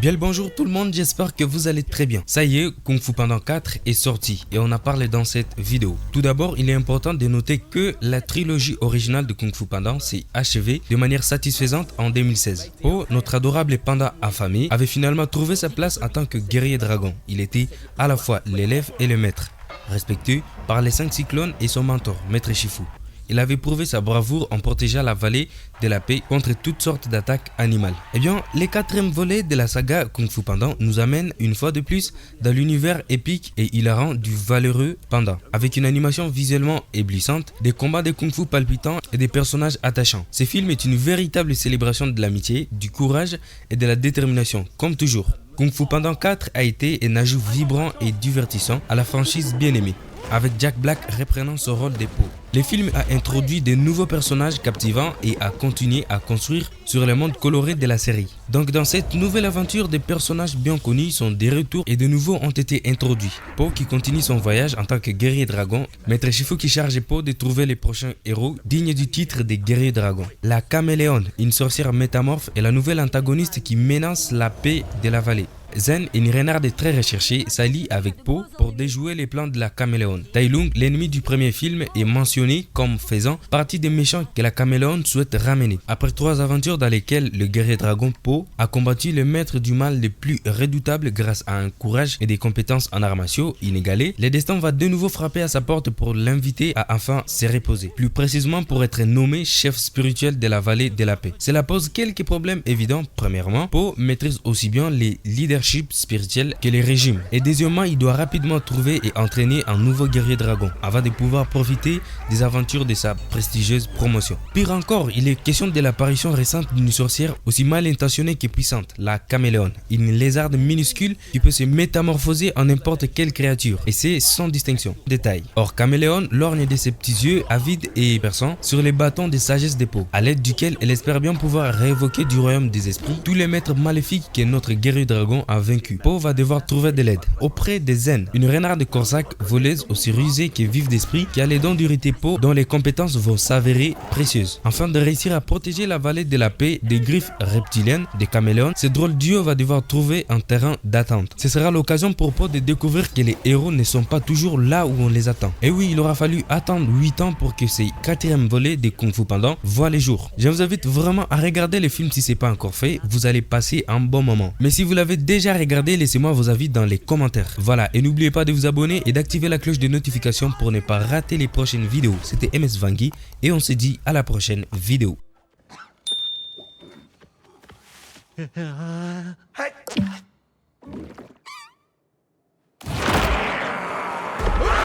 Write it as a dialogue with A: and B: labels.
A: Bien le bonjour tout le monde, j'espère que vous allez très bien. Ça y est, Kung Fu Panda 4 est sorti et on a parlé dans cette vidéo. Tout d'abord, il est important de noter que la trilogie originale de Kung Fu Panda s'est achevée de manière satisfaisante en 2016. Po, notre adorable panda affamé, avait finalement trouvé sa place en tant que guerrier dragon. Il était à la fois l'élève et le maître, respecté par les 5 cyclones et son mentor, Maître Shifu. Il avait prouvé sa bravoure en protégeant la vallée de la paix contre toutes sortes d'attaques animales. Eh bien, les 4e volets de la saga Kung Fu Panda nous amènent une fois de plus dans l'univers épique et hilarant du valeureux panda, avec une animation visuellement éblouissante, des combats de Kung Fu palpitants et des personnages attachants. Ce film est une véritable célébration de l'amitié, du courage et de la détermination, comme toujours. Kung Fu Panda 4 a été un ajout vibrant et divertissant à la franchise bien aimée, avec Jack Black reprenant son rôle de Po. Le film a introduit de nouveaux personnages captivants et a continué à construire sur le monde coloré de la série. Donc dans cette nouvelle aventure, des personnages bien connus sont de retour et de nouveaux ont été introduits. Po qui continue son voyage en tant que guerrier dragon, Maître Shifu qui charge Po de trouver les prochains héros dignes du titre des guerriers dragons. La Caméléone, une sorcière métamorphe, est la nouvelle antagoniste qui menace la paix de la vallée. Zen, une renarde très recherchée, s'allie avec Po pour déjouer les plans de la Caméléone. Tai Lung, l'ennemi du premier film, est mentionné comme faisant partie des méchants que la Caméléone souhaite ramener. Après 3 aventures dans lesquelles le guerrier dragon Po a combattu le maître du mal le plus redoutable grâce à un courage et des compétences en arts martiaux inégalés, le destin va de nouveau frapper à sa porte pour l'inviter à enfin se reposer. Plus précisément pour être nommé chef spirituel de la vallée de la paix. Cela pose quelques problèmes évidents. Premièrement, Po maîtrise aussi bien les leaderships spirituel que les régimes. Et deuxièmement, il doit rapidement trouver et entraîner un nouveau guerrier dragon avant de pouvoir profiter des aventures de sa prestigieuse promotion. Pire encore, il est question de l'apparition récente d'une sorcière aussi mal intentionnée que puissante, la Caméléone, une lézarde minuscule qui peut se métamorphoser en n'importe quelle créature, et c'est sans distinction. Détail. Or, Caméléone lorgne de ses petits yeux avides et perçants sur les bâtons de sagesse des Po, à l'aide duquel elle espère bien pouvoir réévoquer du royaume des esprits tous les maîtres maléfiques que notre guerrier dragon a vaincu. Po va devoir trouver de l'aide auprès des Zen, une renarde corsac voleuse aussi rusée que vive d'esprit qui a les dons d'irriter Po dont les compétences vont s'avérer précieuses. Afin de réussir à protéger la vallée de la paix des griffes reptiliennes des caméléons, ce drôle duo va devoir trouver un terrain d'attente. Ce sera l'occasion pour Po de découvrir que les héros ne sont pas toujours là où on les attend. Et oui, il aura fallu attendre 8 ans pour que ces 4e volets de Kung Fu Panda voient les jours. Je vous invite vraiment à regarder le film si ce n'est pas encore fait, vous allez passer un bon moment. Mais si vous l'avez déjà regardé, laissez-moi vos avis dans les commentaires. Voilà, et n'oubliez pas de vous abonner et d'activer la cloche de notification pour ne pas rater les prochaines vidéos. C'était MS Vangui et on se dit à la prochaine vidéo.
B: Hey!